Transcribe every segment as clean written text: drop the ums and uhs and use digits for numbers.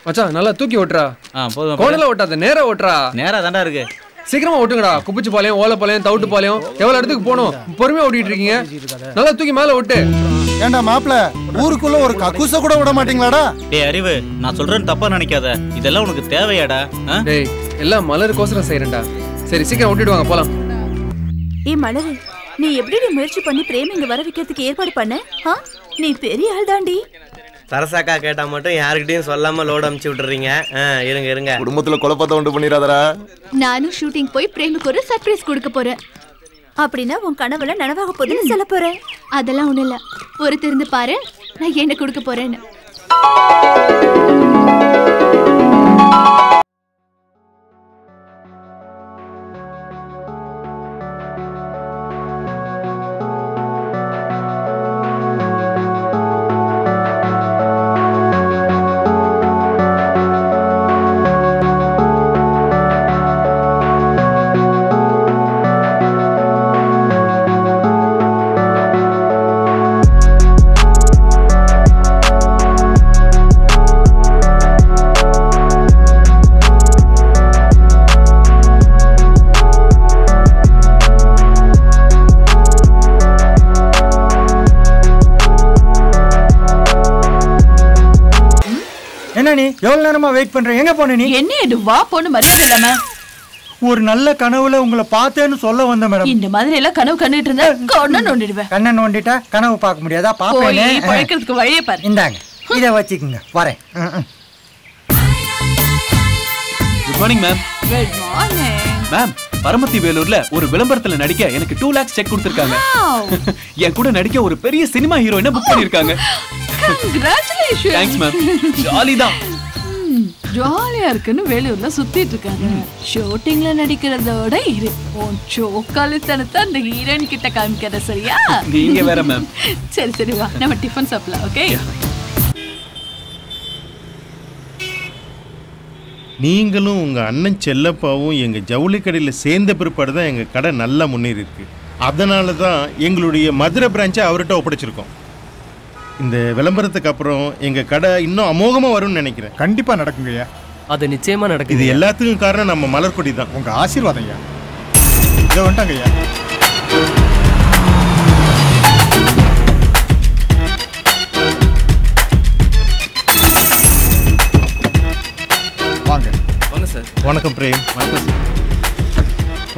மச்சான் நல்லா தூக்கி ஓட்டுறா. போதும். கோணல ஓட்டாத, நேரா ஓட்டுறா. நேரா தாண்டா இருக்கு. சீக்கிரமா ஓட்டுங்கடா. குப்பிச்சு பாளையம், ஓலப்பாளையம், தவுட்டு பாளையம், எவ்வளவு இடத்துக்கு போகணும். பொறுமையா ஓட்டிட்டு இருக்கீங்க. நல்லா தூக்கி மேல ஓட்டு. ஏண்டா மாப்ள, ஊருக்குள்ள ஒரு கக்கூச கூட விட மாட்டீங்களாடா? டேய் அறிவு, நான் சொல்றேன்னு தப்பா நினைக்காத. இதெல்லாம் உனக்கு தேவையாடா? டேய் எல்லாம் மலருக்கோசரம் செய்யறேன்டா. சரி சீக்கிரம் ஓட்டிடுவாங்க, போலாம். மலரு, நீ எப்படி முயற்சி பண்ணி பிரேம் இங்க வர வைக்கிறதுக்கு ஏற்பாடு பண்ண? நீ பெரிய ஆள் தாண்டி. சரசாக்கா கேட்டா மட்டும் யாருக்கிட்டையும் சொல்லாம லோடு அமுச்சு விட்டுறீங்க. இருங்க. குடும்பத்துல குழப்பத்தை உண்டு பண்ணிடாதடா. நானும் ஷூட்டிங் போய் பிரேமுக்கு ஒரு சர்ப்ரைஸ் கொடுக்க போறேன். அப்படின்னா உன் கனவுல நனவாக போகுதுன்னு சொல்ல போறேன். அதெல்லாம் ஒண்ணு இல்ல, ஒரு திருந்து பாரு நான் என்ன கொடுக்க போறேன்னு. எவ்வளவு நேரமா வெயிட் பண்றேன்? எங்க போன நீ? என்ன இது வா போன்னு மரியாதை இல்லாம? ஒரு நல்ல கனவுல உங்களை பார்த்தேன்னு சொல்ல வந்த மேடம். இந்த மாதிரி எல்லாம் கனவு கண்டுட்டு இருந்தா கண்ணை நோண்டிடுவேன். கண்ணை நோண்டிட்டா கனவு பார்க்க முடியாதா? பாப்பேனே. பழைக்கிறதுக்கு வழியே பாரு. இந்தாங்க, இத வச்சுக்கோங்க, வரேன். Good morning ma'am. Good morning ma'am. Paramathi வேலூர்ல ஒரு விளம்பரத்துல நடிக்க எனக்கு 2 lakhs செக் கொடுத்திருக்காங்க. என் கூட நடிக்க ஒரு பெரிய சினிமா ஹீரோயினை புக் பண்ணிருக்காங்க. Congratulations. Thanks ma'am. ஜாலி தான். ஜாலியா இருக்குன்னு வேலூர்ல சுத்திட்டு இருக்காங்க. ஷூட்டிங்ல நடிக்கிறதோட இரு, உன் சோக்காலித்தனத்தை அந்த ஹீரோயின் கிட்ட காமிக்கிற, சரியா? நீங்க வேற மேம். சரி வா, நம்ம டிஃபன் சாப்பிடலாம். ஓகே. நீங்களும் உங்க அண்ணன் செல்லப்பாவும் எங்க ஜவுளி கடையில் சேர்ந்த பிற்பாடு தான் எங்க கடை நல்லா முன்னேறி இருக்கு. அதனால தான் எங்களுடைய மதுரை பிரான்ச்சை அவர்கிட்ட ஒப்படைச்சிருக்கோம். இந்த விளம்பரத்துக்கு அப்புறம் எங்க கடை இன்னும் அமோகமா வரும்னு நினைக்கிறேன். கண்டிப்பா நடக்குங்கய்யா. அது நிச்சயமா நடக்குது. இது எல்லாத்துக்கும் காரணம் நம்ம மலர்கொடி தான். உங்க ஆசீர்வாதம் ஐயா. இதை வந்துட்டாங்க ஐயா. வாங்க வாங்க சார். வணக்கம் பிரேம். வணக்கம் சார்.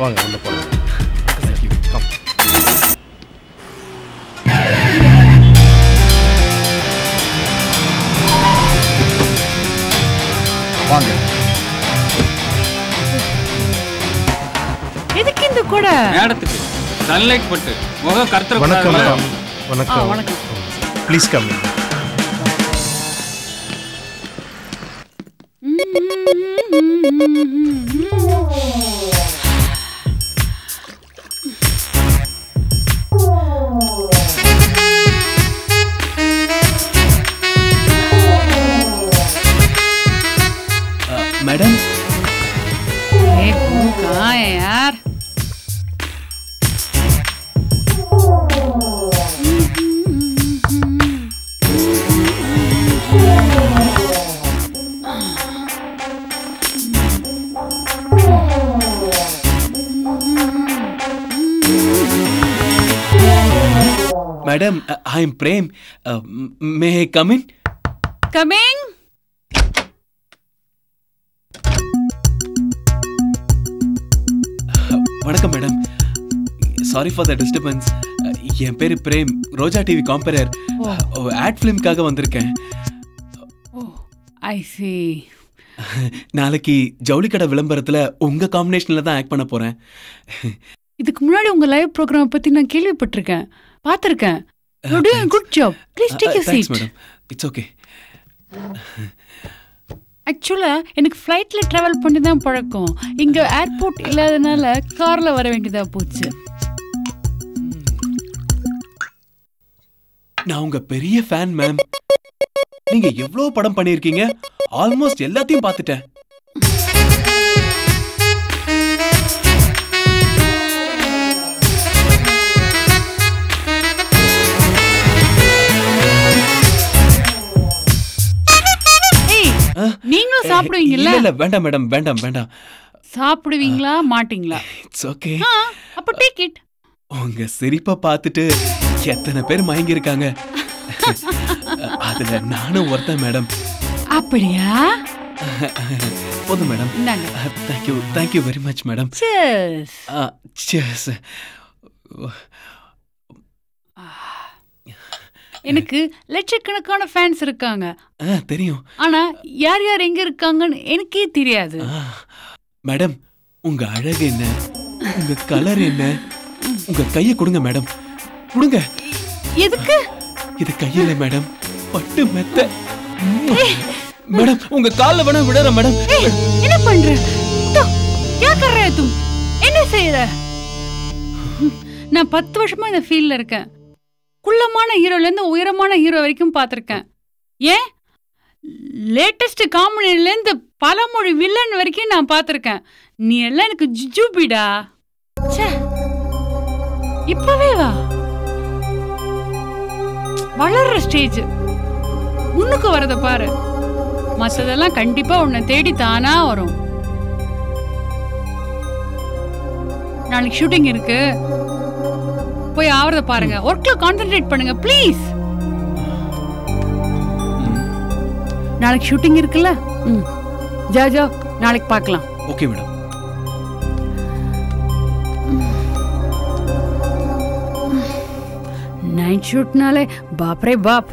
வாங்க உள்ள போலாம். வாங்க. எதுக்கு இந்த கூட? மேடத்துக்கு சன்லைட் பட்டு முகம் கர்த்தர. வணக்கம் வணக்கம் வணக்கம். Please come. मैडम कहाँ है यार? Madam I am Prem. May I come in? Coming. வணக்கம் madam. Sorry for the disturbance. என் பேரு Prem, Roja TV compere. Ad ஃபிலிம்காக வந்திருக்கேன். I see. நாளைக்கு ஜவுளி கடை விளம்பரத்துல உங்க காம்பினேஷன்ல தான் ஆக்ட் பண்ண போறேன். இதுக்கு முன்னாடி உங்க லைவ் ப்ரோக்ராம் பத்தி நான் கேள்விப்பட்டிருக்கேன், பார்த்திருக்கேன். You're doing a good job. Please take a seat. Thanks madam. It's okay. ஆக்சுவலா எனக்கு ஃப்ளைட்ல டிராவல் பண்ணி தான் பழக்கம். இங்க ஏர்போர்ட் இல்லாதனால கார்ல வர வேண்டியதா போச்சு. நான் உங்க பெரிய ஃபேன் மேம். நீங்க எவ்வளவு படம் பண்ணிருக்கீங்க, ஆல்மோஸ்ட் எல்லாத்தையும் பார்த்துட்டேன். நீங்களும் சாப்பிடுவீங்கல்ல? இல்ல வேண்டாம் மேடம், வேண்டாம் வேண்டாம். சாப்பிடுவீங்களா மாட்டீங்களா? It's okay. அப்ப டேக் இட். உங்க சிரிப்பை பார்த்துட்டு எத்தனை பேர் மயங்கி இருக்காங்க. அதுல நானும் ஒருத்தன் மேடம். அப்படியா? போதும் மேடம். இந்தாங்க. Thank you very much madam. Cheers. Cheers. எனக்கு லட்சக்கணக்கான ஃபேன்ஸ் இருக்காங்க. தெரியும். ஆனா யார் யார் எங்க இருக்காங்கன்னு எனக்கே தெரியாது. மேடம், உங்க அழகு என்ன, உங்க கலர் என்ன, உங்க கையை கொடுங்க மேடம், கொடுங்க. எதுக்கு? இது கையில மேடம், பட்டு மெத்த. மேடம், உங்க கால்ல வேணா விடுற மேடம். என்ன பண்ற? क्या कर रहे तुम? என்ன செய்யற? நான் 10 வருஷமா இந்த ஃபீல்ட்ல இருக்கேன். குள்ளமான ஹீரோல இருந்து உயரமான ஹீரோ வரைக்கும் பார்த்திருக்கேன். ஏன் லேட்டஸ்ட் காமெடில இருந்து பலமொழி வில்லன் வரைக்கும் நான் பார்த்திருக்கேன். நீ எல்லாம் எனக்கு ஜுஜுபிடா. ச்சே, இப்பவே வா. வளர்ற ஸ்டேஜ், முன்னுக்கு வரத பாரு. மற்றதெல்லாம் கண்டிப்பா உன்னை தேடி தானா வரும். நாளைக்கு ஷூட்டிங் இருக்கு, போய் ஆவறத பாருங்க. ஒர்க்ல கான்சென்ட்ரேட் பண்ணுங்க ப்ளீஸ். நாளைக்கு ஷூட்டிங் இருக்குல்ல? ஜா ஜா, நாளைக்கு பார்க்கலாம். Okay madam. நைட் ஷூட்னாலே பாப்ரே பாப்.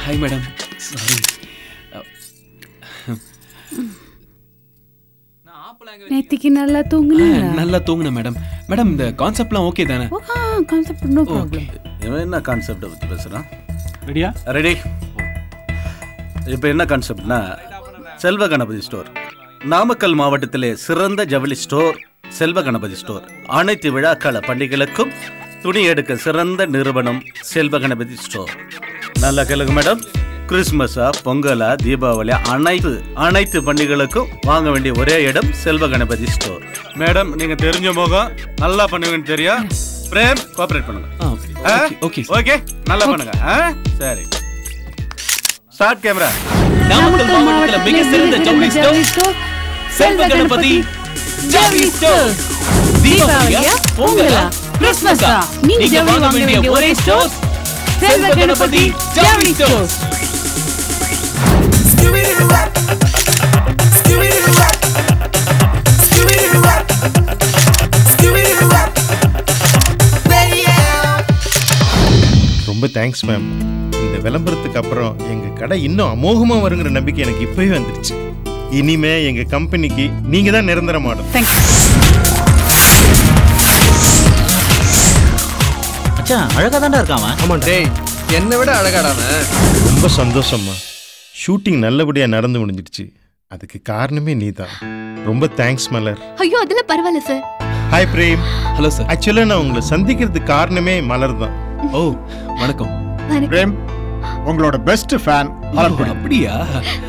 Hi madam, sorry. நேத்திக்கு நல்லா தூங்குனீங்களா? நல்லா தூங்குனேன் மேடம். மேடம், இந்த கான்செப்ட்லாம் ஓகே தானே? Concept no problem. இவன் என்ன கான்செப்டை பற்றி பேசுகிறான்? ரெடியா? ரெடி. இப்போ என்ன கான்செப்ட்னா, செல்வ கணபதி ஸ்டோர். நாமக்கல் மாவட்டத்திலே சிறந்த ஜவுளி ஸ்டோர் செல்வ கணபதி ஸ்டோர். அனைத்து விழாக்கால பண்டிகைகளுக்கும் துணி எடுக்க சிறந்த நிறுவனம் செல்வ கணபதி ஸ்டோர். நல்லா கேளுங்க மேடம். கிறிஸ்மஸா, பொங்கலா, தீபாவளி, அனைத்து பண்டிகைகளுக்கும் வாங்க வேண்டிய ஒரே இடம் செல்வ கணபதி ஸ்டோர். மேடம், நீங்க தெரிஞ்ச முகம், நல்லா பண்ணுவீங்கன்னு தெரியும். பிரேம், கோஆபரேட் பண்ணுங்க. ஓகே ஓகே, நல்லா பண்ணுங்க. சரி, ஸ்டார்ட் கேமரா. நாமக்கல் மாவட்டத்தில் மிக சிறந்த ஜவுளி ஸ்டோர் செல்வ கணபதி ஜவுளி ஸ்டோர். தீபாவளியா, பொங்கலா, கிறிஸ்மஸா, நீங்க வாங்க வேண்டிய ஒரே ஸ்டோர் செல்வ கணபதி ஜவுளி ஸ்டோர். ரொம்ப தேங்க்ஸ் மேம். இந்த விளம்பரத்துக்கு அப்புறம் எங்க கடை இன்னும் அமோகமா வருங்கிற நம்பிக்கை எனக்கு இப்பவே வந்துருச்சு. இனிமே எங்க கம்பெனிக்கு நீங்க தான் நிரந்தர மாடல். மச்சான், அழகா தான்டா இருக்கான். ஆமா டேய், என்னை விட அழகாடாம. ரொம்ப சந்தோஷம்மா. ஷூட்டிங் நல்லபடியா நடந்து முடிஞ்சிடுச்சு. அதுக்கு காரணமே நீதான். ரொம்ப தேங்க்ஸ் மலர். ஐயோ, அதெல்லாம் பரவாயில்ல sir. Hi Prem. Hello sir. Actually நான் உங்களை சந்திக்கிறதுக்கு காரணமே மலர் தான். ஓ, வணக்கம். பிரேம், உங்களோட பெஸ்ட் ஃபேன் மலர்கொடி. அப்படியா?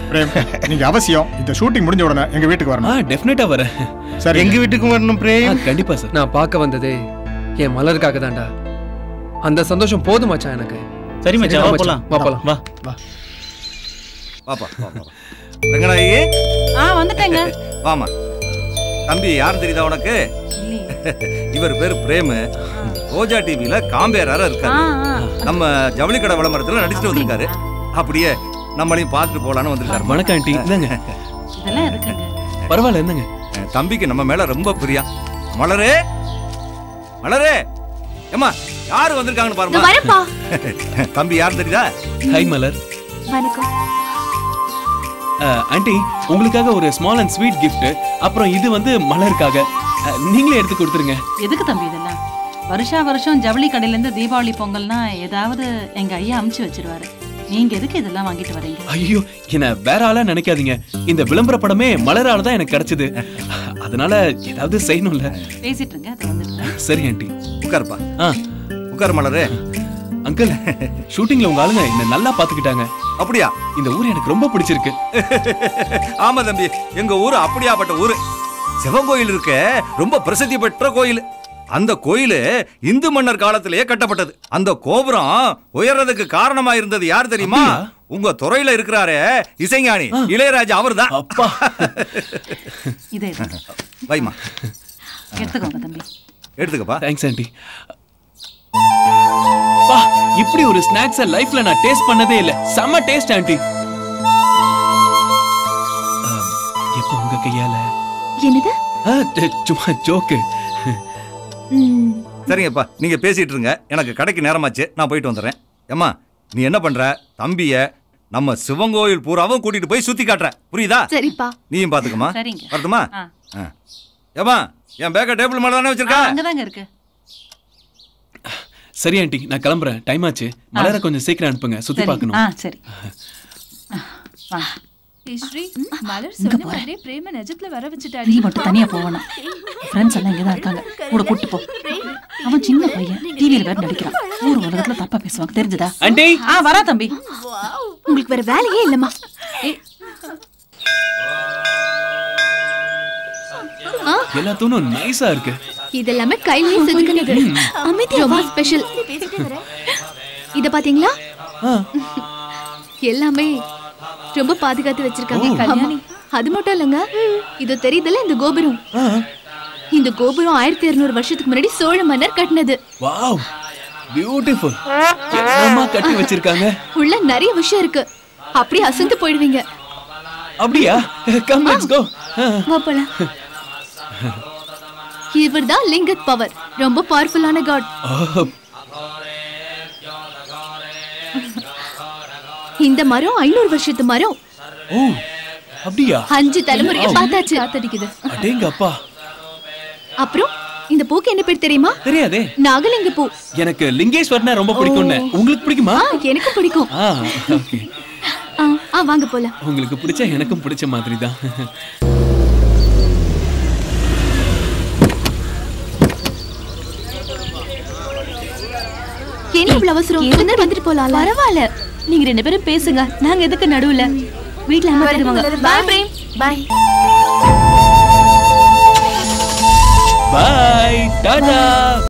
பிரேம், நீங்க அவசியம் இந்த ஷூட்டிங் முடிஞ்ச உடனே எங்க வீட்டுக்கு வரணும். டெஃபினட்டா வரேன். சார், எங்க வீட்டுக்கு வரணும் பிரேம். கண்டிப்பா சார். நான் பார்க்க வந்ததே என் மலருக்காக தான்டா. அந்த சந்தோஷம் போதும் மச்சான் எனக்கு. சரி மச்சான், வா போலாம். வா போலாம். வா வா. வாப்பா, வாப்பா. ரங்கநாயகி. வந்துட்டேங்க. வாமா. தம்பி யார் தெரியுதா உனக்கு? இவர் பேரு பிரேம். ரோஜா டிவில காம்பேரரா இருக்காரு. நம்ம ஜவுளி கடை விளம்பரத்துல நடிச்சுட்டு வந்திருக்காரு. அப்படியே நம்மளையும் பார்த்துட்டு போலான்னு வந்திருக்காரு. வணக்கம் ஆண்டி. இல்லங்க, இதெல்லாம் இருக்குங்க. பரவாயில்ல. என்னங்க, தம்பிக்கு நம்ம மேல ரொம்ப பிரியா. மலரே, மலரே, ஏமா யாரு வந்திருக்காங்கன்னு பாருமா. வரப்பா. தம்பி யார் தெரியுதா? ஹாய் மலர். வணக்கம் ஆண்டி. உங்களுக்காக ஒரு ஸ்மால் அண்ட் ஸ்வீட் கிஃப்ட். அப்புறம் இது வந்து மலருக்காக. நீங்களே எடுத்து கொடுத்துருங்க. எதுக்கு தம்பி இதெல்லாம்? வருஷம் ஜவுளி கடையில இருந்து தீபாவளி பொங்கல்னா ஏதாவது எங்க ஐயா அமுச்சு வச்சிருவாரு. நீங்க எதுக்கு இதெல்லாம் வாங்கிட்டு வரீங்க? ஐயோ, என்ன வேற ஆளா நினைக்காதீங்க. இந்த விளம்பர படமே மலரால தான் எனக்கு கிடைச்சது. அதனால ஏதாவது செய்யணும்ல. பேசிட்டு இருங்க, அது வந்துடுறேன். சரி ஆண்டி. உட்காருப்பா. உட்காரு மலரே. அங்கிள், ஷூட்டிங்ல உங்க ஆளுங்க என்ன நல்லா பாத்துக்கிட்டாங்க. அப்படியா? இந்த ஊர் எனக்கு ரொம்ப பிடிச்சிருக்கு. ஆமா தம்பி, எங்க ஊரு அப்படியாப்பட்ட ஊரு. சிவன் கோயில் இருக்க ரொம்ப பிரசித்தி பெற்ற கோயில். அந்த கோயில் இந்து மன்னர் காலத்திலேயே கட்டப்பட்டது. அந்த கோபுரம் உயர்றதுக்கு காரணமா இருந்தது யார் தெரியுமா? உங்க துறையில இருக்கிறாரே இசைஞானி இளையராஜா அவர்தான். அப்பா இதே வைமா எடுத்துக்கோங்க தம்பி. எடுத்துக்கப்பா. Thanks aunty. பா இப்படி ஒரு ஸ்நாக்ஸ் லைஃப்ல நான் டேஸ்ட் பண்ணதே இல்ல. செம்ம டேஸ்ட் ஆண்டி. எப்ப உங்க கையால என்னது? சும்மா ஜோக்கு. சரிங்கப்பா, நீங்க பேசிட்டு இருங்க. எனக்கு கடைக்கு நேரமாச்சு, நான் போயிட்டு வந்துடுறேன். ஏம்மா நீ என்ன பண்ற? தம்பிய நம்ம சிவங்கோயில் பூராவும் கூட்டிட்டு போய் சுத்தி காட்டுற, புரியுதா? சரிப்பா. நீயும் பாத்துக்கமா. சரிங்க. வரட்டுமா? ஏம்மா என் பேக்க டேபிள் மேல தானே வச்சிருக்க? அங்கதாங்க இருக்கு. சரி ஆண்டி, நான் கிளம்புறேன். டைம் ஆச்சு. மலரை கொஞ்சம் சீக்கிரம் அனுப்புங்க, சுத்தி பார்க்கணும். சரி. ஸ்ரீ மலர் சொன்ன மாதிரி பிரேம நிஜத்துல வர வச்சிட்டாடி. நீ மட்டும் தனியா போவணும். ஃப்ரெண்ட்ஸ் எல்லாம் இங்க தான் இருக்காங்க. கூட கூட்டி போ. அவன் சின்ன பையன், டிவில வேற நடிக்கிறான். ஊர் உலகத்துல தப்பா பேசுவாங்க, தெரிஞ்சதா? ஆண்டி வரா தம்பி. உங்களுக்கு வேற வேலையே இல்லம்மா. எல்லாத்தும் நைஸா இருக்கு. இதெல்லாமே கையிலேயே செதுக்குனது. அமைதி ரொம்ப ஸ்பெஷல். இத பாத்தீங்களா? எல்லாமே ரொம்ப பாதுகாத்து வச்சிருக்காங்க. அது மட்டும் இல்லங்க, இது தெரியுதுல இந்த கோபுரம். இந்த கோபுரம் 1200 வருஷத்துக்கு முன்னாடி சோழ மன்னர் கட்டினது. Wow beautiful. என்னமா கட்டி வச்சிருக்காங்க. உள்ள நிறைய விஷயம் இருக்கு. அப்படியே அசந்து போயிடுவீங்க. அப்படியா? Come let's go. வா போலாம். இவர்தான் லிங்கத் பவர். ரொம்ப பவர்ஃபுல்லான காட். இந்த மரம் 500 வருஷத்து மரம். ஓ அப்படியா? 5 தலைமுறையை பார்த்தாச்சு. காத்தடிக்குது. அடேங்க அப்பா. அப்புறம் இந்த பூக்கு என்ன பேர் தெரியுமா? தெரியாதே. நாகலிங்க பூ. எனக்கு லிங்கேஸ்வரனா ரொம்ப பிடிக்கும்னு. உங்களுக்கு பிடிக்குமா? எனக்கு பிடிக்கும். ஓகே. வாங்க போலாம். உங்களுக்கு பிடிச்சா எனக்கும் பிடிச்ச மாதிரி தான். என்ன இவ்வளவு அவசரம்? வந்துட்டு போலாம். பரவாயில்ல, நீங்க 2 பேரும் பேசுங்க. நாங்க எதுக்கு நடுவுல? வீட்ல அம்மா வருவாங்க. Bye Prem. Bye. Bye Tata.